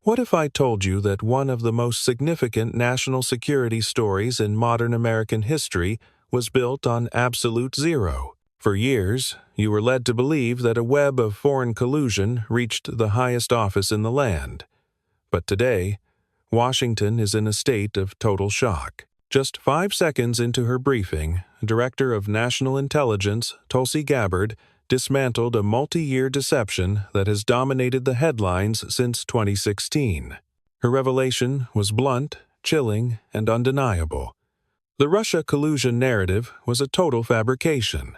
What if I told you that one of the most significant national security stories in modern American history was built on absolute zero? For years, you were led to believe that a web of foreign collusion reached the highest office in the land. But today, Washington is in a state of total shock. Just 5 seconds into her briefing, Director of National Intelligence Tulsi Gabbard dismantled a multi-year deception that has dominated the headlines since 2016. Her revelation was blunt, chilling, and undeniable. The Russia collusion narrative was a total fabrication.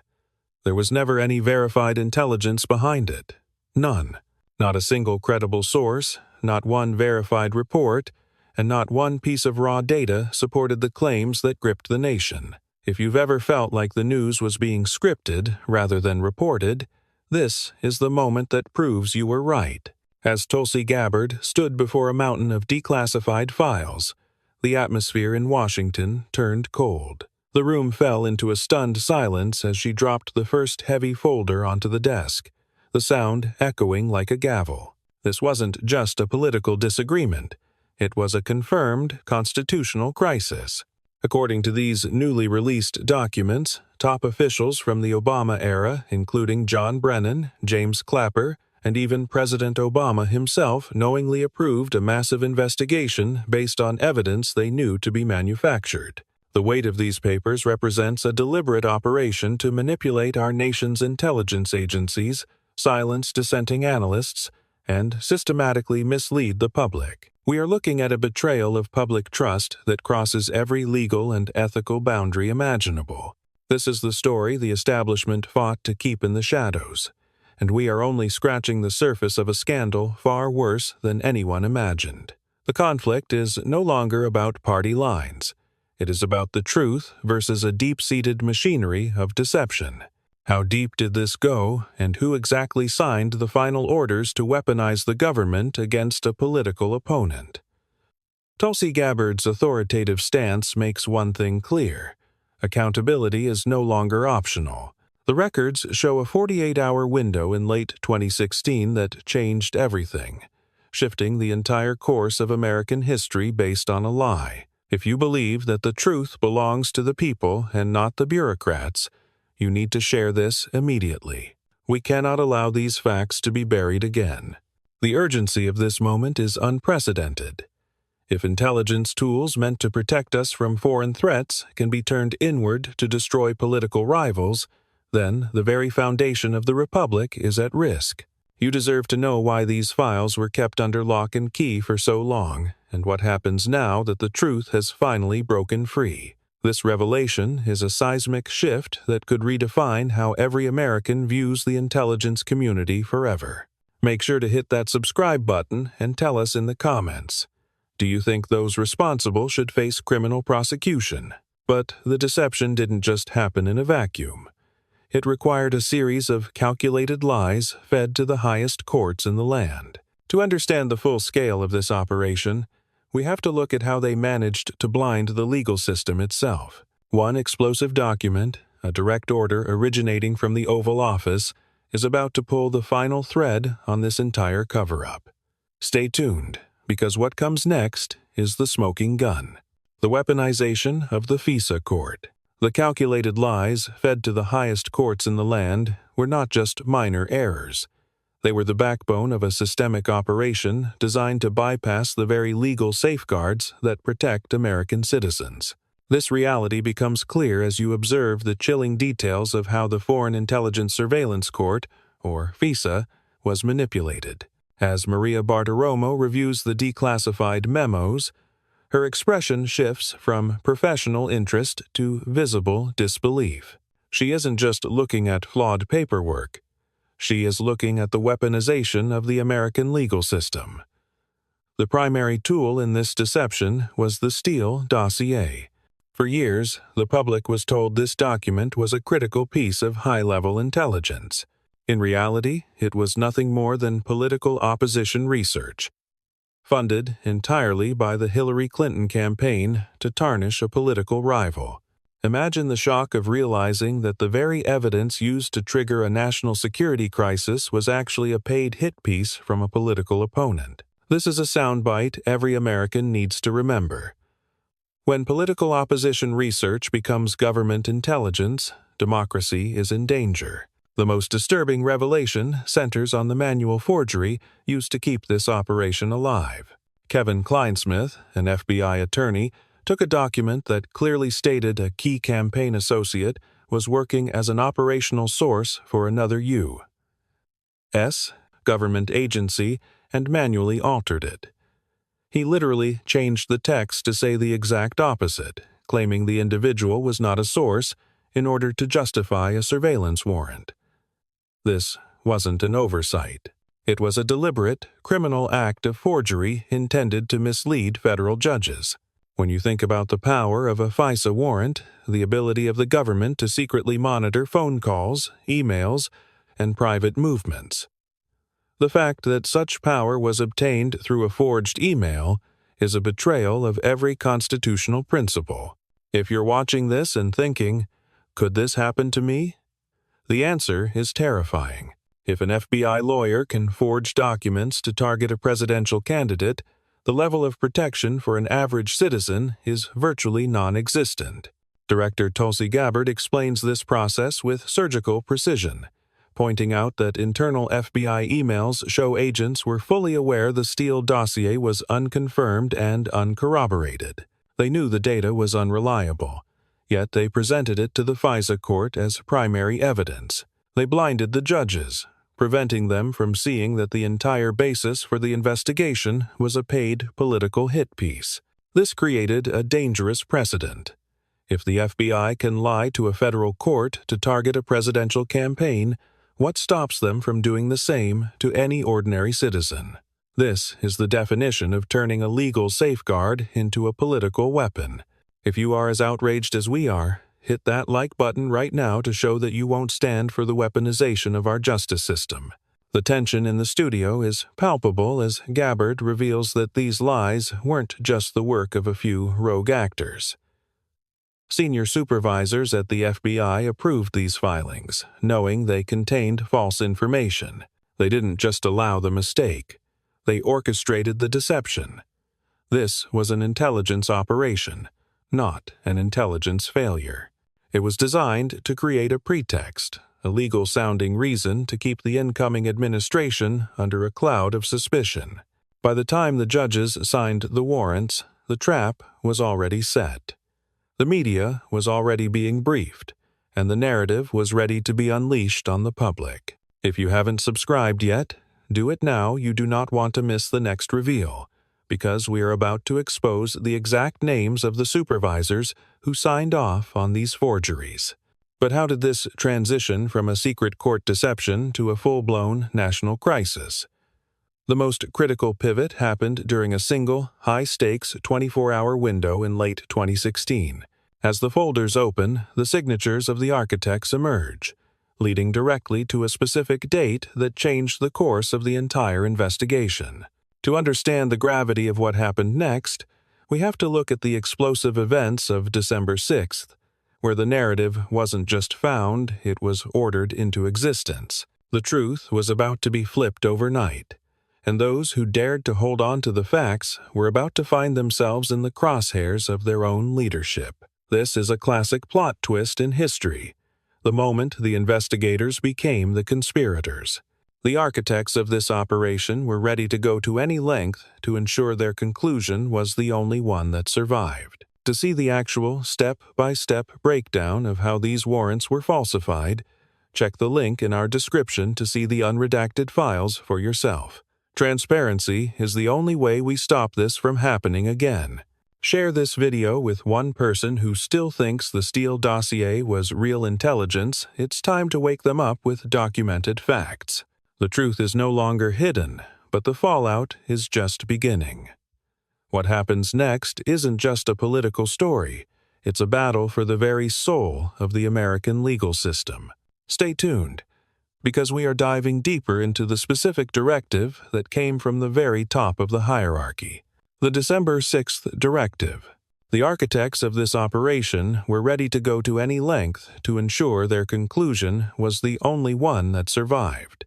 There was never any verified intelligence behind it. None. Not a single credible source, not one verified report, and not one piece of raw data supported the claims that gripped the nation. If you've ever felt like the news was being scripted rather than reported, this is the moment that proves you were right. As Tulsi Gabbard stood before a mountain of declassified files, the atmosphere in Washington turned cold. The room fell into a stunned silence as she dropped the first heavy folder onto the desk, the sound echoing like a gavel. This wasn't just a political disagreement. It was a confirmed constitutional crisis. According to these newly released documents, top officials from the Obama era, including John Brennan, James Clapper, and even President Obama himself, knowingly approved a massive investigation based on evidence they knew to be manufactured. The weight of these papers represents a deliberate operation to manipulate our nation's intelligence agencies, silence dissenting analysts, and systematically mislead the public. We are looking at a betrayal of public trust that crosses every legal and ethical boundary imaginable. This is the story the establishment fought to keep in the shadows, and we are only scratching the surface of a scandal far worse than anyone imagined. The conflict is no longer about party lines. It is about the truth versus a deep-seated machinery of deception. How deep did this go, and who exactly signed the final orders to weaponize the government against a political opponent? Tulsi Gabbard's authoritative stance makes one thing clear. Accountability is no longer optional. The records show a 48-hour window in late 2016 that changed everything, shifting the entire course of American history based on a lie. If you believe that the truth belongs to the people and not the bureaucrats, you need to share this immediately. We cannot allow these facts to be buried again. The urgency of this moment is unprecedented. If intelligence tools meant to protect us from foreign threats can be turned inward to destroy political rivals, then the very foundation of the Republic is at risk. You deserve to know why these files were kept under lock and key for so long, and what happens now that the truth has finally broken free. This revelation is a seismic shift that could redefine how every American views the intelligence community forever. Make sure to hit that subscribe button and tell us in the comments. Do you think those responsible should face criminal prosecution? But the deception didn't just happen in a vacuum. It required a series of calculated lies fed to the highest courts in the land. To understand the full scale of this operation, we have to look at how they managed to blind the legal system itself. One explosive document, a direct order originating from the Oval Office, is about to pull the final thread on this entire cover-up. Stay tuned, because what comes next is the smoking gun. The weaponization of the FISA court. The calculated lies fed to the highest courts in the land were not just minor errors. They were the backbone of a systemic operation designed to bypass the very legal safeguards that protect American citizens. This reality becomes clear as you observe the chilling details of how the Foreign Intelligence Surveillance Court, or FISA, was manipulated. As Maria Bartiromo reviews the declassified memos, her expression shifts from professional interest to visible disbelief. She isn't just looking at flawed paperwork. She is looking at the weaponization of the American legal system. The primary tool in this deception was the Steele dossier. For years, the public was told this document was a critical piece of high-level intelligence. In reality, it was nothing more than political opposition research, funded entirely by the Hillary Clinton campaign to tarnish a political rival. Imagine the shock of realizing that the very evidence used to trigger a national security crisis was actually a paid hit piece from a political opponent. This is a soundbite every American needs to remember. When political opposition research becomes government intelligence, democracy is in danger. The most disturbing revelation centers on the manual forgery used to keep this operation alive. Kevin Kleinsmith, an FBI attorney, took a document that clearly stated a key campaign associate was working as an operational source for another U.S. government agency and manually altered it. He literally changed the text to say the exact opposite, claiming the individual was not a source in order to justify a surveillance warrant. This wasn't an oversight. It was a deliberate, criminal act of forgery intended to mislead federal judges. When you think about the power of a FISA warrant, the ability of the government to secretly monitor phone calls, emails, and private movements, the fact that such power was obtained through a forged email is a betrayal of every constitutional principle. If you're watching this and thinking, could this happen to me? The answer is terrifying. If an FBI lawyer can forge documents to target a presidential candidate, the level of protection for an average citizen is virtually non-existent. Director Tulsi Gabbard explains this process with surgical precision, pointing out that internal FBI emails show agents were fully aware the Steele dossier was unconfirmed and uncorroborated. They knew the data was unreliable, yet they presented it to the FISA court as primary evidence. They blinded the judges, preventing them from seeing that the entire basis for the investigation was a paid political hit piece. This created a dangerous precedent. If the FBI can lie to a federal court to target a presidential campaign, what stops them from doing the same to any ordinary citizen? This is the definition of turning a legal safeguard into a political weapon. If you are as outraged as we are, hit that like button right now to show that you won't stand for the weaponization of our justice system. The tension in the studio is palpable as Gabbard reveals that these lies weren't just the work of a few rogue actors. Senior supervisors at the FBI approved these filings, knowing they contained false information. They didn't just allow the mistake. They orchestrated the deception. This was an intelligence operation, not an intelligence failure. It was designed to create a pretext, a legal-sounding reason to keep the incoming administration under a cloud of suspicion. By the time the judges signed the warrants, the trap was already set. The media was already being briefed, and the narrative was ready to be unleashed on the public. If you haven't subscribed yet, do it now. You do not want to miss the next reveal, because we are about to expose the exact names of the supervisors who signed off on these forgeries. But how did this transition from a secret court deception to a full-blown national crisis? The most critical pivot happened during a single, high-stakes 24-hour window in late 2016. As the folders open, the signatures of the architects emerge, leading directly to a specific date that changed the course of the entire investigation. To understand the gravity of what happened next, we have to look at the explosive events of December 6th, where the narrative wasn't just found, it was ordered into existence. The truth was about to be flipped overnight, and those who dared to hold on to the facts were about to find themselves in the crosshairs of their own leadership. This is a classic plot twist in history, the moment the investigators became the conspirators. The architects of this operation were ready to go to any length to ensure their conclusion was the only one that survived. To see the actual step-by-step breakdown of how these warrants were falsified, check the link in our description to see the unredacted files for yourself. Transparency is the only way we stop this from happening again. Share this video with one person who still thinks the Steele dossier was real intelligence. It's time to wake them up with documented facts. The truth is no longer hidden, but the fallout is just beginning. What happens next isn't just a political story. It's a battle for the very soul of the American legal system. Stay tuned, because we are diving deeper into the specific directive that came from the very top of the hierarchy. The December 6th directive. The architects of this operation were ready to go to any length to ensure their conclusion was the only one that survived.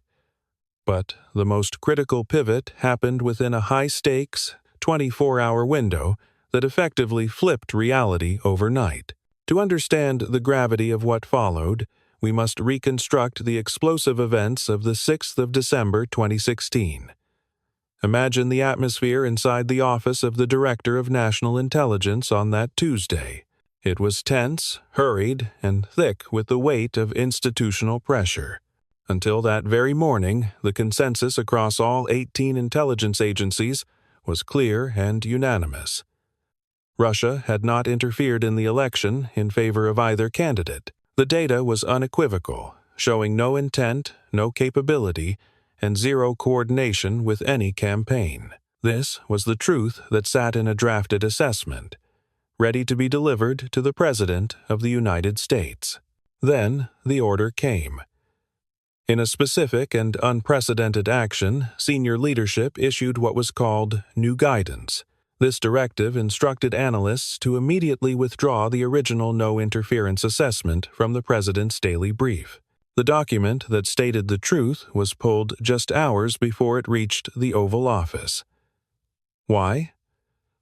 But the most critical pivot happened within a high-stakes, 24-hour window that effectively flipped reality overnight. To understand the gravity of what followed, we must reconstruct the explosive events of the 6th of December 2016. Imagine the atmosphere inside the office of the Director of National Intelligence on that Tuesday. It was tense, hurried, and thick with the weight of institutional pressure. Until that very morning, the consensus across all 18 intelligence agencies was clear and unanimous. Russia had not interfered in the election in favor of either candidate. The data was unequivocal, showing no intent, no capability, and zero coordination with any campaign. This was the truth that sat in a drafted assessment, ready to be delivered to the President of the United States. Then the order came. In a specific and unprecedented action, senior leadership issued what was called new guidance. This directive instructed analysts to immediately withdraw the original no-interference assessment from the President's daily brief. The document that stated the truth was pulled just hours before it reached the Oval Office. Why?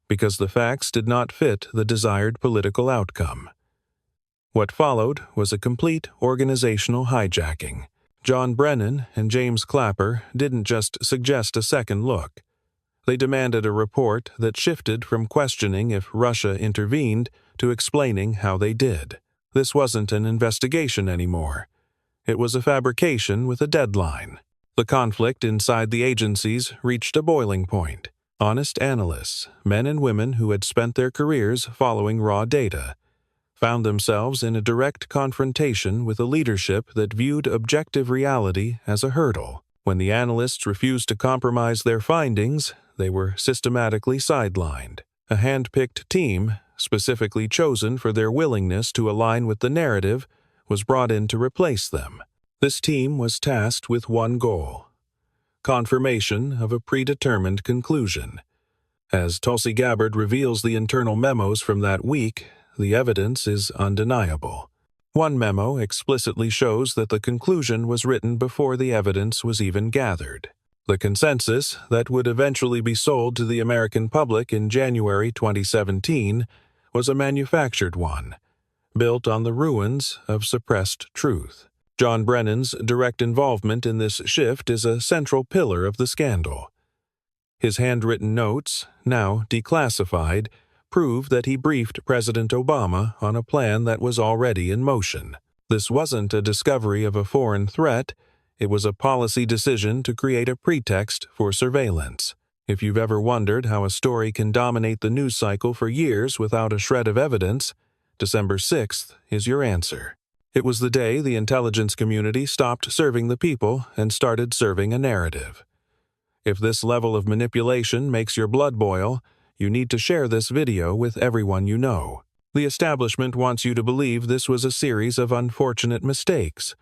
Because the facts did not fit the desired political outcome. What followed was a complete organizational hijacking. John Brennan and James Clapper didn't just suggest a second look. They demanded a report that shifted from questioning if Russia intervened to explaining how they did. This wasn't an investigation anymore. It was a fabrication with a deadline. The conflict inside the agencies reached a boiling point. Honest analysts, men and women who had spent their careers following raw data, found themselves in a direct confrontation with a leadership that viewed objective reality as a hurdle. When the analysts refused to compromise their findings, they were systematically sidelined. A hand-picked team, specifically chosen for their willingness to align with the narrative, was brought in to replace them. This team was tasked with one goal: confirmation of a predetermined conclusion. As Tulsi Gabbard reveals the internal memos from that week, the evidence is undeniable. One memo explicitly shows that the conclusion was written before the evidence was even gathered. The consensus that would eventually be sold to the American public in January 2017 was a manufactured one, built on the ruins of suppressed truth. John Brennan's direct involvement in this shift is a central pillar of the scandal. His handwritten notes, now declassified, prove that he briefed President Obama on a plan that was already in motion. This wasn't a discovery of a foreign threat. It was a policy decision to create a pretext for surveillance. If you've ever wondered how a story can dominate the news cycle for years without a shred of evidence, December 6th is your answer. It was the day the intelligence community stopped serving the people and started serving a narrative. If this level of manipulation makes your blood boil, you need to share this video with everyone you know. The establishment wants you to believe this was a series of unfortunate mistakes,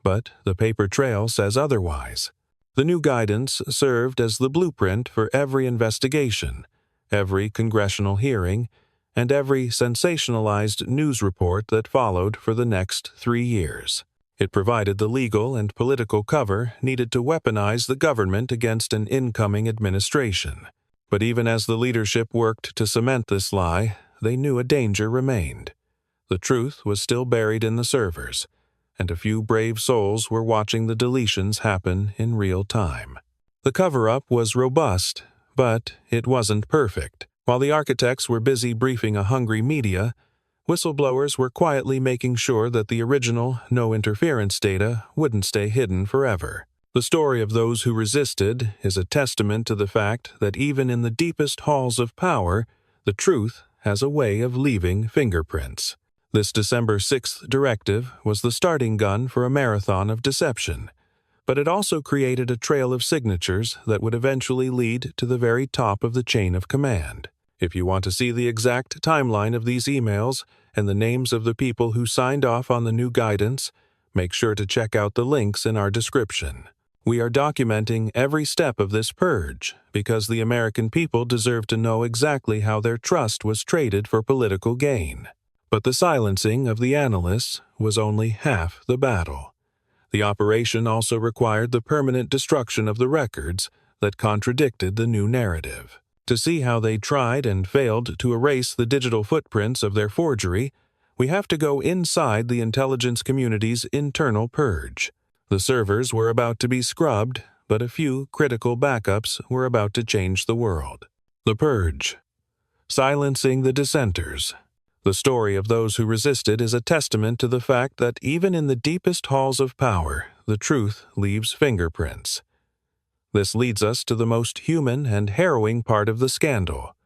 but the paper trail says otherwise. The new guidance served as the blueprint for every investigation, every congressional hearing, and every sensationalized news report that followed for the next 3 years. It provided the legal and political cover needed to weaponize the government against an incoming administration. But even as the leadership worked to cement this lie, they knew a danger remained. The truth was still buried in the servers, and a few brave souls were watching the deletions happen in real time. The cover-up was robust, but it wasn't perfect. While the architects were busy briefing a hungry media, whistleblowers were quietly making sure that the original no-interference data wouldn't stay hidden forever. The story of those who resisted is a testament to the fact that even in the deepest halls of power, the truth has a way of leaving fingerprints. This December 6th directive was the starting gun for a marathon of deception, but it also created a trail of signatures that would eventually lead to the very top of the chain of command. If you want to see the exact timeline of these emails and the names of the people who signed off on the new guidance, make sure to check out the links in our description. We are documenting every step of this purge because the American people deserve to know exactly how their trust was traded for political gain. But the silencing of the analysts was only half the battle. The operation also required the permanent destruction of the records that contradicted the new narrative. To see how they tried and failed to erase the digital footprints of their forgery, we have to go inside the intelligence community's internal purge. The servers were about to be scrubbed, but a few critical backups were about to change the world. The Purge. Silencing the dissenters. The story of those who resisted is a testament to the fact that even in the deepest halls of power, the truth leaves fingerprints. This leads us to the most human and harrowing part of the scandal: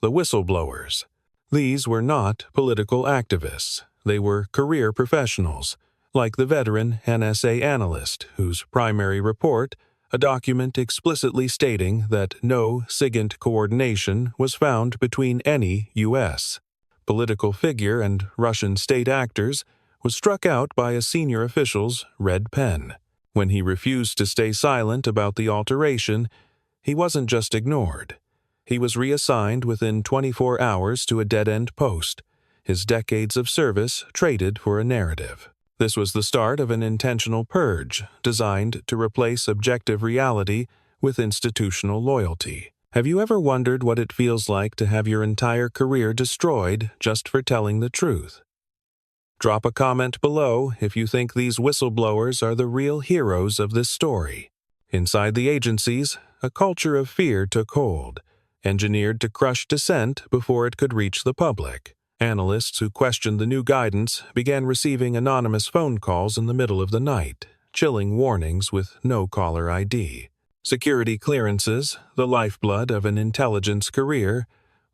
the whistleblowers. These were not political activists. They were career professionals, like the veteran NSA analyst whose primary report, a document explicitly stating that no SIGINT coordination was found between any U.S. political figure and Russian state actors, was struck out by a senior official's red pen. When he refused to stay silent about the alteration, he wasn't just ignored. He was reassigned within 24 hours to a dead-end post, his decades of service traded for a narrative. This was the start of an intentional purge designed to replace objective reality with institutional loyalty. Have you ever wondered what it feels like to have your entire career destroyed just for telling the truth? Drop a comment below if you think these whistleblowers are the real heroes of this story. Inside the agencies, a culture of fear took hold, engineered to crush dissent before it could reach the public. Analysts who questioned the new guidance began receiving anonymous phone calls in the middle of the night, chilling warnings with no caller ID. Security clearances, the lifeblood of an intelligence career,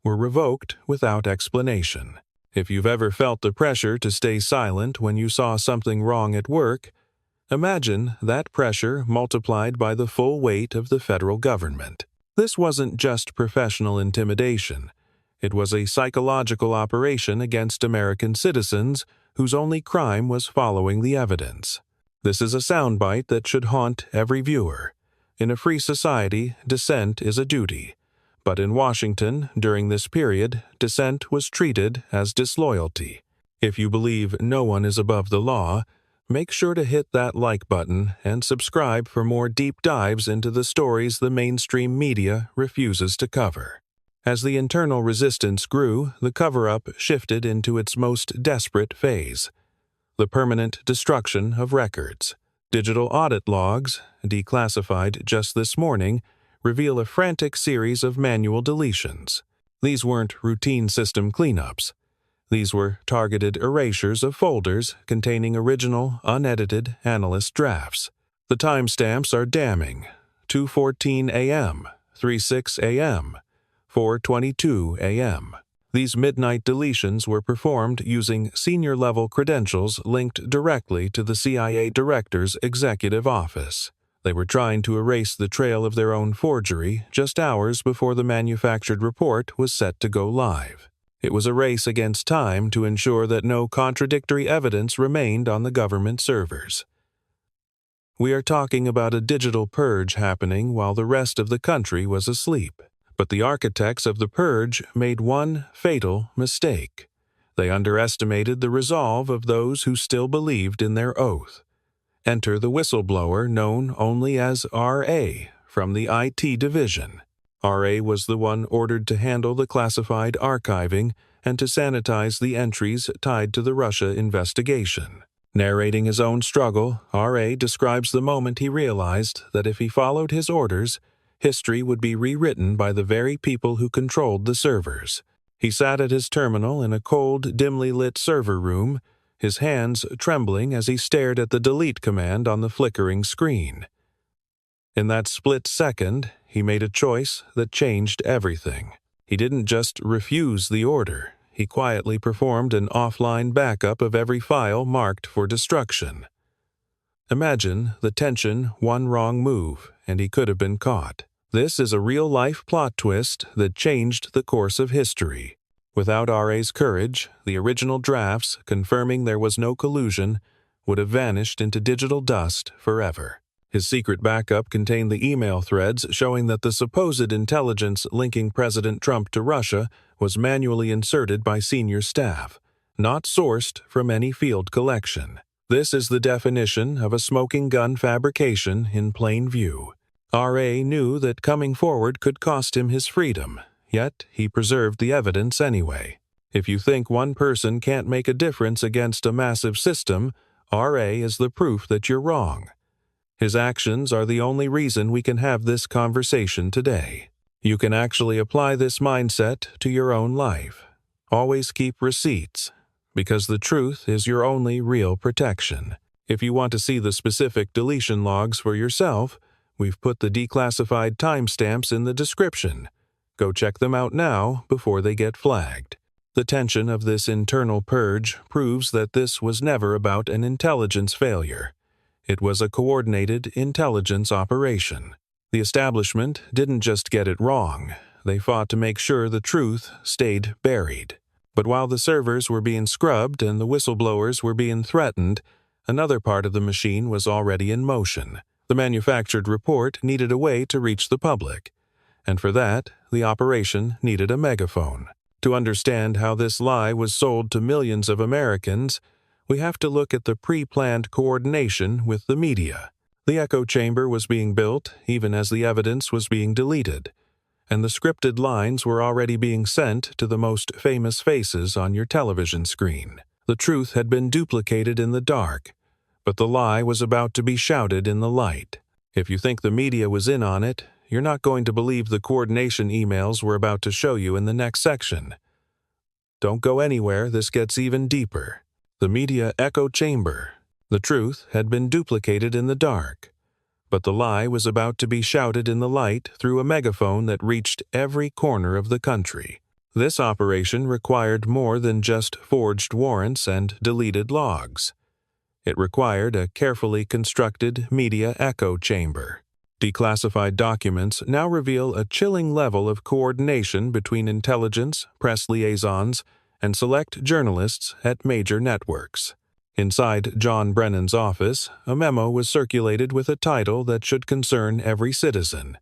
were revoked without explanation. If you've ever felt the pressure to stay silent when you saw something wrong at work, imagine that pressure multiplied by the full weight of the federal government. This wasn't just professional intimidation. It was a psychological operation against American citizens whose only crime was following the evidence. This is a soundbite that should haunt every viewer. In a free society, dissent is a duty. But in Washington, during this period, dissent was treated as disloyalty. If you believe no one is above the law, make sure to hit that like button and subscribe for more deep dives into the stories the mainstream media refuses to cover. As the internal resistance grew, the cover-up shifted into its most desperate phase: the permanent destruction of records. Digital audit logs, declassified just this morning, reveal a frantic series of manual deletions. These weren't routine system cleanups. These were targeted erasures of folders containing original, unedited analyst drafts. The timestamps are damning: 2:14 a.m., 3:06 a.m., 4:22 a.m. These midnight deletions were performed using senior-level credentials linked directly to the CIA Director's executive office. They were trying to erase the trail of their own forgery just hours before the manufactured report was set to go live. It was a race against time to ensure that no contradictory evidence remained on the government servers. We are talking about a digital purge happening while the rest of the country was asleep. But the architects of the purge made one fatal mistake. They underestimated the resolve of those who still believed in their oath. Enter the whistleblower known only as R.A. from the IT division. R.A. was the one ordered to handle the classified archiving and to sanitize the entries tied to the Russia investigation. Narrating his own struggle, R.A. describes the moment he realized that if he followed his orders, history would be rewritten by the very people who controlled the servers. He sat at his terminal in a cold, dimly lit server room, his hands trembling as he stared at the delete command on the flickering screen. In that split second, he made a choice that changed everything. He didn't just refuse the order. He quietly performed an offline backup of every file marked for destruction. Imagine the tension: one wrong move, and he could have been caught. This is a real-life plot twist that changed the course of history. Without R.A.'s courage, the original drafts, confirming there was no collusion, would have vanished into digital dust forever. His secret backup contained the email threads showing that the supposed intelligence linking President Trump to Russia was manually inserted by senior staff, not sourced from any field collection. This is the definition of a smoking gun fabrication in plain view. R.A. knew that coming forward could cost him his freedom, yet he preserved the evidence anyway. If you think one person can't make a difference against a massive system, R.A. is the proof that you're wrong. His actions are the only reason we can have this conversation today. You can actually apply this mindset to your own life. Always keep receipts, because the truth is your only real protection. If you want to see the specific deletion logs for yourself, we've put the declassified timestamps in the description. Go check them out now before they get flagged. The tension of this internal purge proves that this was never about an intelligence failure. It was a coordinated intelligence operation. The establishment didn't just get it wrong. They fought to make sure the truth stayed buried. But while the servers were being scrubbed and the whistleblowers were being threatened, another part of the machine was already in motion. The manufactured report needed a way to reach the public, and for that, the operation needed a megaphone. To understand how this lie was sold to millions of Americans, we have to look at the pre-planned coordination with the media. The echo chamber was being built even as the evidence was being deleted, and the scripted lines were already being sent to the most famous faces on your television screen. The truth had been duplicated in the dark, but the lie was about to be shouted in the light. If you think the media was in on it, you're not going to believe the coordination emails we're about to show you in the next section. Don't go anywhere, this gets even deeper. The media echo chamber. The truth had been duplicated in the dark, but the lie was about to be shouted in the light through a megaphone that reached every corner of the country. This operation required more than just forged warrants and deleted logs. It required a carefully constructed media echo chamber. Declassified documents now reveal a chilling level of coordination between intelligence, press liaisons, and select journalists at major networks. Inside John Brennan's office, a memo was circulated with a title that should concern every citizen.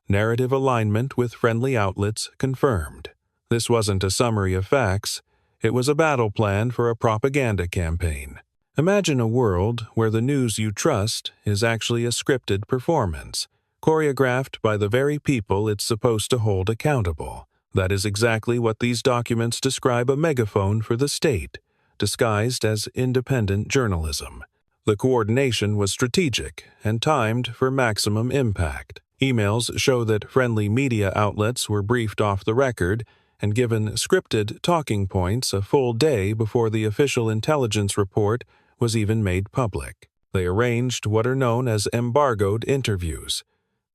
Narrative alignment with friendly outlets confirmed. This wasn't a summary of facts. It was a battle plan for a propaganda campaign. Imagine a world where the news you trust is actually a scripted performance, choreographed by the very people it's supposed to hold accountable. That is exactly what these documents describe a megaphone for the state, disguised as independent journalism. The coordination was strategic and timed for maximum impact. Emails show that friendly media outlets were briefed off the record and given scripted talking points a full day before the official intelligence report was even made public. They arranged what are known as embargoed interviews,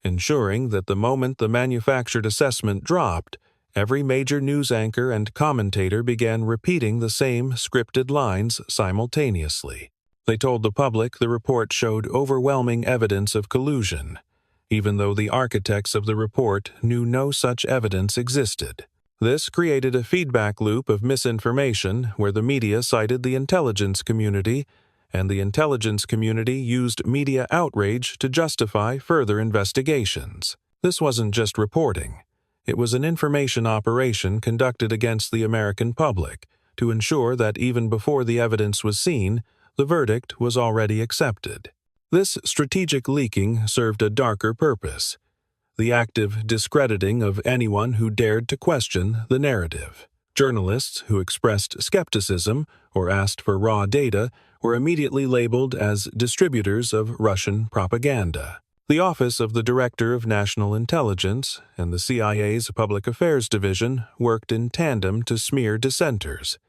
ensuring that the moment the manufactured assessment dropped, every major news anchor and commentator began repeating the same scripted lines simultaneously. They told the public the report showed overwhelming evidence of collusion, even though the architects of the report knew no such evidence existed. This created a feedback loop of misinformation where the media cited the intelligence community, and the intelligence community used media outrage to justify further investigations. This wasn't just reporting. It was an information operation conducted against the American public to ensure that even before the evidence was seen, the verdict was already accepted. This strategic leaking served a darker purpose: the active discrediting of anyone who dared to question the narrative. Journalists who expressed skepticism or asked for raw data were immediately labeled as distributors of Russian propaganda. The Office of the Director of National Intelligence and the CIA's Public Affairs Division worked in tandem to smear dissenters,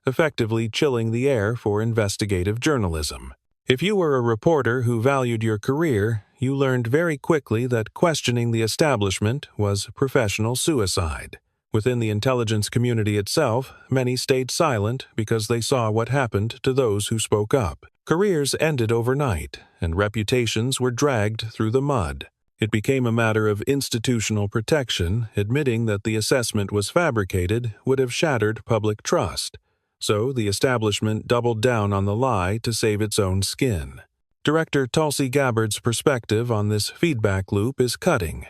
effectively chilling the air for investigative journalism. If you were a reporter who valued your career, you learned very quickly that questioning the establishment was professional suicide. Within the intelligence community itself, many stayed silent because they saw what happened to those who spoke up. Careers ended overnight, and reputations were dragged through the mud. It became a matter of institutional protection. Admitting that the assessment was fabricated would have shattered public trust. So the establishment doubled down on the lie to save its own skin. Director Tulsi Gabbard's perspective on this feedback loop is cutting.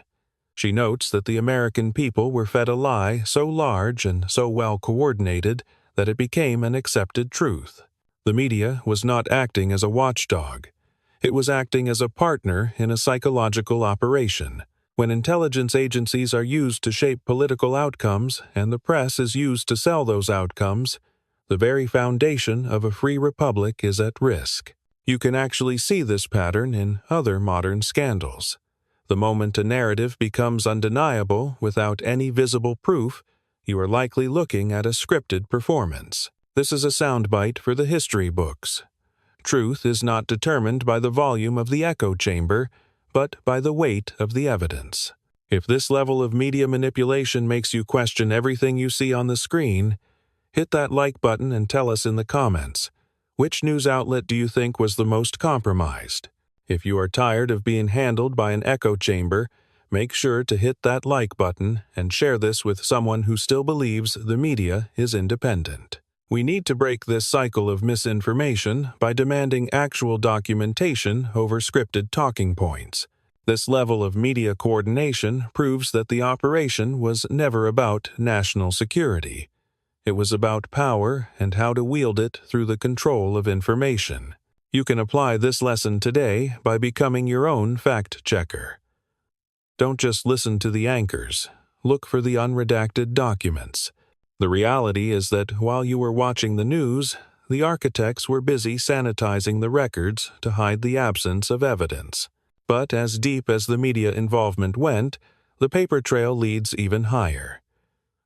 She notes that the American people were fed a lie so large and so well coordinated that it became an accepted truth. The media was not acting as a watchdog. It was acting as a partner in a psychological operation. When intelligence agencies are used to shape political outcomes and the press is used to sell those outcomes, the very foundation of a free republic is at risk. You can actually see this pattern in other modern scandals. The moment a narrative becomes undeniable without any visible proof, you are likely looking at a scripted performance. This is a soundbite for the history books. Truth is not determined by the volume of the echo chamber, but by the weight of the evidence. If this level of media manipulation makes you question everything you see on the screen, hit that like button and tell us in the comments, which news outlet do you think was the most compromised? If you are tired of being handled by an echo chamber, make sure to hit that like button and share this with someone who still believes the media is independent. We need to break this cycle of misinformation by demanding actual documentation over scripted talking points. This level of media coordination proves that the operation was never about national security. It was about power and how to wield it through the control of information. You can apply this lesson today by becoming your own fact-checker. Don't just listen to the anchors. Look for the unredacted documents. The reality is that while you were watching the news, the architects were busy sanitizing the records to hide the absence of evidence. But as deep as the media involvement went, the paper trail leads even higher.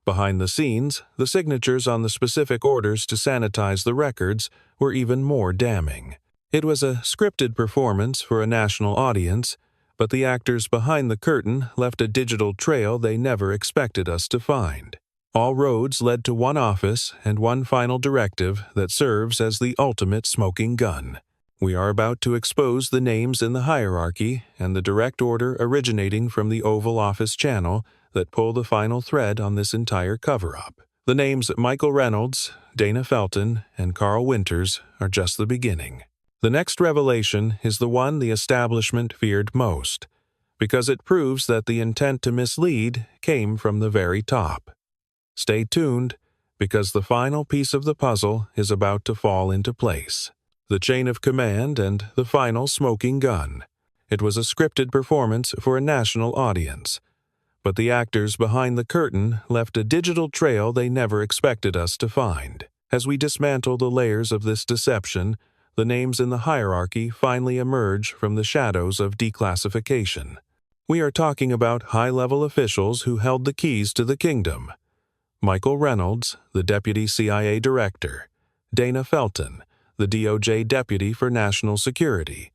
Behind the scenes, the signatures on the specific orders to sanitize the records were even more damning. It was a scripted performance for a national audience, but the actors behind the curtain left a digital trail they never expected us to find. All roads led to one office and one final directive that serves as the ultimate smoking gun. We are about to expose the names in the hierarchy and the direct order originating from the Oval Office channel that pull the final thread on this entire cover-up. The names Michael Reynolds, Dana Felton, and Carl Winters are just the beginning. The next revelation is the one the establishment feared most, because it proves that the intent to mislead came from the very top. Stay tuned, because the final piece of the puzzle is about to fall into place. The chain of command and the final smoking gun. It was a scripted performance for a national audience, but the actors behind the curtain left a digital trail they never expected us to find. As we dismantle the layers of this deception, the names in the hierarchy finally emerge from the shadows of declassification. We are talking about high-level officials who held the keys to the kingdom. Michael Reynolds, the Deputy CIA Director, Dana Felton, the DOJ Deputy for National Security,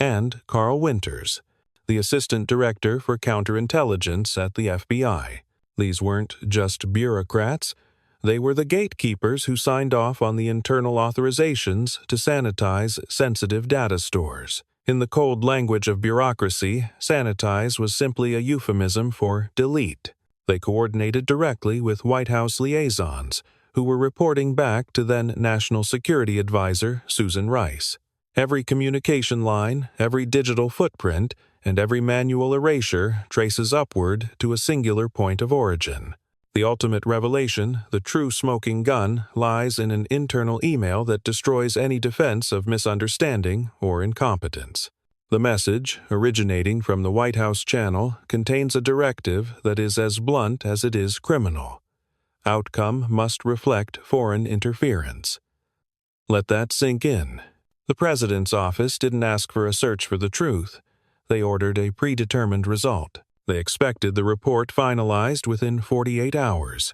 and Carl Winters, the Assistant Director for Counterintelligence at the FBI. These weren't just bureaucrats. They were the gatekeepers who signed off on the internal authorizations to sanitize sensitive data stores. In the cold language of bureaucracy, sanitize was simply a euphemism for delete. They coordinated directly with White House liaisons, who were reporting back to then National Security Advisor Susan Rice. Every communication line, every digital footprint, and every manual erasure traces upward to a singular point of origin. The ultimate revelation, the true smoking gun, lies in an internal email that destroys any defense of misunderstanding or incompetence. The message, originating from the White House channel, contains a directive that is as blunt as it is criminal. Outcome must reflect foreign interference. Let that sink in. The president's office didn't ask for a search for the truth. They ordered a predetermined result. They expected the report finalized within 48 hours,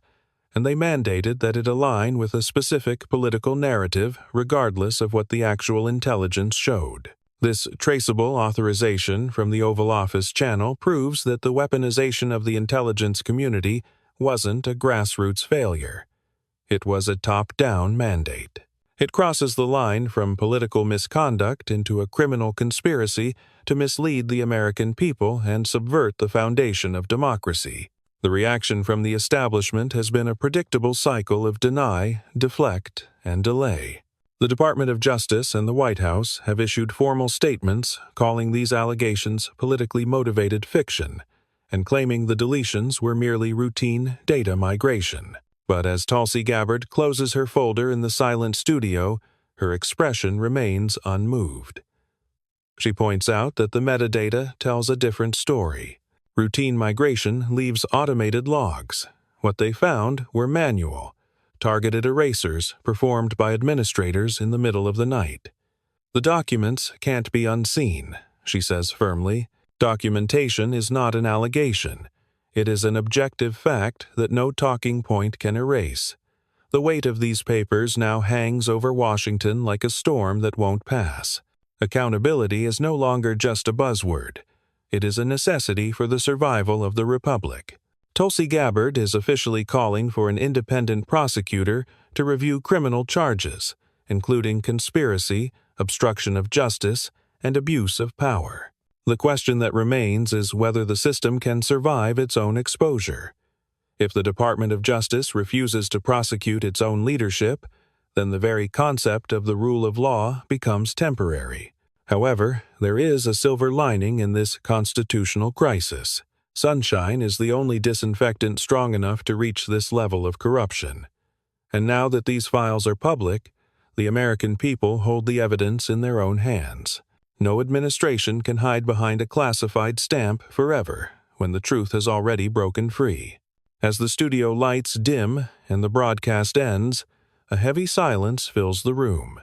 and they mandated that it align with a specific political narrative regardless of what the actual intelligence showed. This traceable authorization from the Oval Office channel proves that the weaponization of the intelligence community wasn't a grassroots failure. It was a top-down mandate. It crosses the line from political misconduct into a criminal conspiracy to mislead the American people and subvert the foundation of democracy. The reaction from the establishment has been a predictable cycle of deny, deflect, and delay. The Department of Justice and the White House have issued formal statements calling these allegations politically motivated fiction and claiming the deletions were merely routine data migration. But as Tulsi Gabbard closes her folder in the silent studio, her expression remains unmoved. She points out that the metadata tells a different story. Routine migration leaves automated logs. What they found were manual, targeted erasers performed by administrators in the middle of the night. The documents can't be unseen, she says firmly. Documentation is not an allegation. It is an objective fact that no talking point can erase. The weight of these papers now hangs over Washington like a storm that won't pass. Accountability is no longer just a buzzword. It is a necessity for the survival of the Republic. Tulsi Gabbard is officially calling for an independent prosecutor to review criminal charges, including conspiracy, obstruction of justice, and abuse of power. The question that remains is whether the system can survive its own exposure. If the Department of Justice refuses to prosecute its own leadership, then the very concept of the rule of law becomes temporary. However, there is a silver lining in this constitutional crisis. Sunshine is the only disinfectant strong enough to reach this level of corruption. And now that these files are public, the American people hold the evidence in their own hands. No administration can hide behind a classified stamp forever when the truth has already broken free. As the studio lights dim and the broadcast ends, a heavy silence fills the room.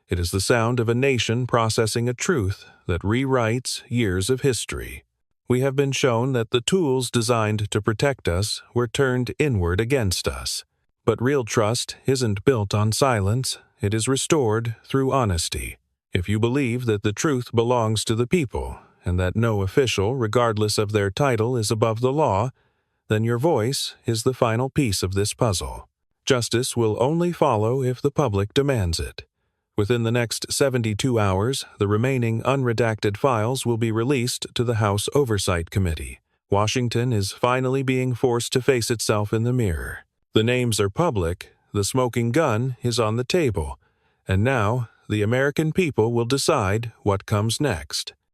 It is the sound of a nation processing a truth that rewrites years of history. We have been shown that the tools designed to protect us were turned inward against us. But real trust isn't built on silence, it is restored through honesty. If you believe that the truth belongs to the people, and that no official, regardless of their title, is above the law, then your voice is the final piece of this puzzle. Justice will only follow if the public demands it. Within the next 72 hours, the remaining unredacted files will be released to the House Oversight Committee. Washington is finally being forced to face itself in the mirror. The names are public, the smoking gun is on the table, and now the American people will decide what comes next.